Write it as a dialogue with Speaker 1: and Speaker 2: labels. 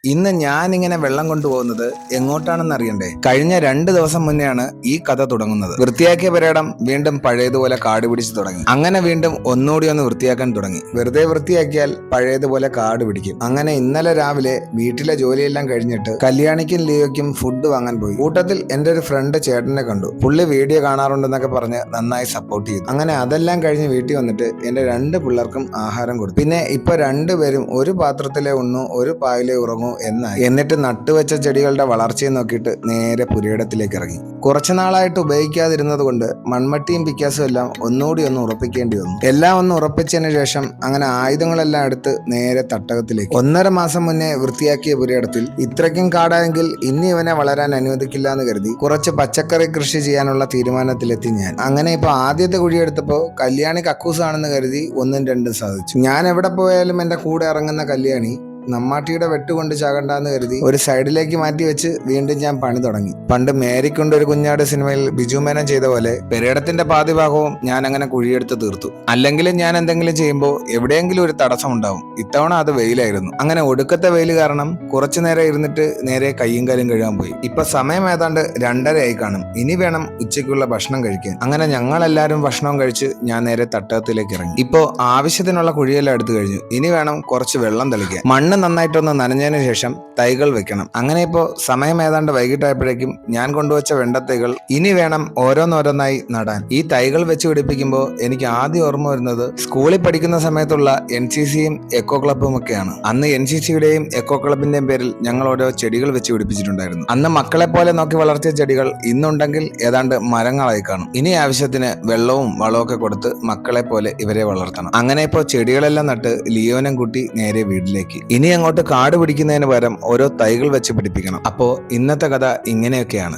Speaker 1: ഇന്ന് ഞാനിങ്ങനെ വെള്ളം കൊണ്ടുപോകുന്നത് എങ്ങോട്ടാണെന്ന് അറിയണ്ടേ? കഴിഞ്ഞ 2 ദിവസം മുന്നെയാണ് ഈ കഥ തുടങ്ങുന്നത്. വൃത്തിയാക്കിയ പുരയിടം വീണ്ടും പഴയതുപോലെ കാട് പിടിച്ചു തുടങ്ങി. അങ്ങനെ വീണ്ടും ഒന്നുകൂടി ഒന്ന് വൃത്തിയാക്കാൻ തുടങ്ങി. വെറുതെ വൃത്തിയാക്കിയാൽ പഴയതുപോലെ കാട് പിടിക്കും. അങ്ങനെ ഇന്നലെ രാവിലെ വീട്ടിലെ ജോലിയെല്ലാം കഴിഞ്ഞിട്ട് കല്യാണിക്കും ലിയോയ്ക്കും ഫുഡ് വാങ്ങാൻ പോയി. കൂട്ടത്തിൽ എന്റെ ഒരു ഫ്രണ്ട് ചേട്ടനെ കണ്ടു. പുള്ളി വീഡിയോ കാണാറുണ്ടെന്നൊക്കെ പറഞ്ഞ് നന്നായി സപ്പോർട്ട് ചെയ്തു. അങ്ങനെ അതെല്ലാം കഴിഞ്ഞ് വീട്ടിൽ വന്നിട്ട് എന്റെ 2 പിള്ളേർക്കും ആഹാരം കൊടുത്തു. പിന്നെ ഇപ്പൊ രണ്ടുപേരും ഒരു പാത്രത്തിലെ ഉണ്ണു, ഒരു പായിലെ ഉറങ്ങും എന്നായി. എന്നിട്ട് നട്ടുവെച്ച ചെടികളുടെ വളർച്ചയെ നോക്കിയിട്ട് നേരെ പുരയിടത്തിലേക്ക് ഇറങ്ങി. കുറച്ചു നാളായിട്ട് ഉപയോഗിക്കാതിരുന്നത് കൊണ്ട് മൺമട്ടിയും പിക്കാസും എല്ലാം ഒന്നുകൂടി ഒന്ന് ഉറപ്പിക്കേണ്ടി വന്നു. എല്ലാം ഒന്ന് ഉറപ്പിച്ചതിന് ശേഷം അങ്ങനെ ആയുധങ്ങളെല്ലാം എടുത്ത് നേരെ തട്ടകത്തിലേക്ക്. 1.5 മാസം മുന്നേ വൃത്തിയാക്കിയ പുരയിടത്തിൽ ഇത്രയ്ക്കും കാടായെങ്കിൽ ഇനി ഇവനെ വളരാൻ അനുവദിക്കില്ല എന്ന് കരുതി കുറച്ച് പച്ചക്കറി കൃഷി ചെയ്യാനുള്ള തീരുമാനത്തിലെത്തി ഞാൻ. അങ്ങനെ ഇപ്പൊ ആദ്യത്തെ കുഴിയെടുത്തപ്പോ കല്യാണി കക്കൂസാണെന്ന് കരുതി 1ഉം 2ഉം സാധിച്ചു. ഞാൻ എവിടെ പോയാലും എന്റെ കൂടെ ഇറങ്ങുന്ന കല്യാണി നമ്മാട്ടിയുടെ വെട്ടുകൊണ്ട് ചാകണ്ടെന്ന് കരുതി ഒരു സൈഡിലേക്ക് മാറ്റി വെച്ച് വീണ്ടും ഞാൻ പണി തുടങ്ങി. പണ്ട് മേരിക്കൊണ്ട് ഒരു കുഞ്ഞാട് സിനിമയിൽ ബിജു മേനോൻ ചെയ്ത പോലെ പെരേടത്തിന്റെ പാതി ഭാഗവും ഞാൻ അങ്ങനെ കുഴിയെടുത്ത് തീർത്തു. അല്ലെങ്കിലും ഞാൻ എന്തെങ്കിലും ചെയ്യുമ്പോൾ എവിടെയെങ്കിലും ഒരു തടസ്സം ഉണ്ടാവും. ഇത്തവണ അത് വെയിലായിരുന്നു. അങ്ങനെ ഒടുക്കത്തെ വെയിൽ കാരണം കുറച്ചു നേരം ഇരുന്നിട്ട് നേരെ കയ്യും കാലും കഴുകാൻ പോയി. ഇപ്പൊ സമയം ഏതാണ്ട് 2:30 ആയി കാണും. ഇനി വേണം ഉച്ചയ്ക്കുള്ള ഭക്ഷണം കഴിക്കാൻ. അങ്ങനെ ഞങ്ങളെല്ലാരും ഭക്ഷണം കഴിച്ച് ഞാൻ നേരെ തട്ടകത്തിലേക്ക് ഇറങ്ങി. ഇപ്പോ ആവശ്യത്തിനുള്ള കുഴിയെല്ലാം എടുത്തു കഴിഞ്ഞു. ഇനി വേണം കുറച്ച് വെള്ളം തെളിക്കാൻ. മണ്ണ് നന്നായിട്ടൊന്ന് നനഞ്ഞതിന് ശേഷം തൈകൾ വെക്കണം. അങ്ങനെ ഇപ്പോൾ സമയം ഏതാണ്ട് വൈകിട്ടായപ്പോഴേക്കും ഞാൻ കൊണ്ടുവച്ച വെണ്ടത്തൈകൾ ഇനി വേണം ഓരോന്നോരോന്നായി നടാൻ. ഈ തൈകൾ വെച്ച് പിടിപ്പിക്കുമ്പോൾ എനിക്ക് ആദ്യം ഓർമ്മ വരുന്നത് സ്കൂളിൽ പഠിക്കുന്ന സമയത്തുള്ള NCCയും എക്കോ ക്ലബും ഒക്കെയാണ്. അന്ന് NCCയുടെയും എക്കോ ക്ലബിന്റെയും പേരിൽ ഞങ്ങൾ ഓരോ ചെടികൾ വെച്ച് പിടിപ്പിച്ചിട്ടുണ്ടായിരുന്നു. അന്ന് മക്കളെ പോലെ നോക്കി വളർത്തിയ ചെടികൾ ഇന്നുണ്ടെങ്കിൽ ഏതാണ്ട് മരങ്ങളായി കാണും. ഇനി ആവശ്യത്തിന് വെള്ളവും വളമൊക്കെ കൊടുത്ത് മക്കളെ പോലെ ഇവരെ വളർത്തണം. അങ്ങനെ ഇപ്പോൾ ചെടികളെല്ലാം നട്ട് ലിയോനം കൂട്ടി നേരെ വീട്ടിലേക്ക്. ഇനി അങ്ങോട്ട് കാട് പിടിക്കുന്നതിന് പകരം ഓരോ തൈകൾ വെച്ച് പിടിപ്പിക്കണം. അപ്പോൾ ഇന്നത്തെ കഥ ഇങ്ങനെയൊക്കെയാണ്.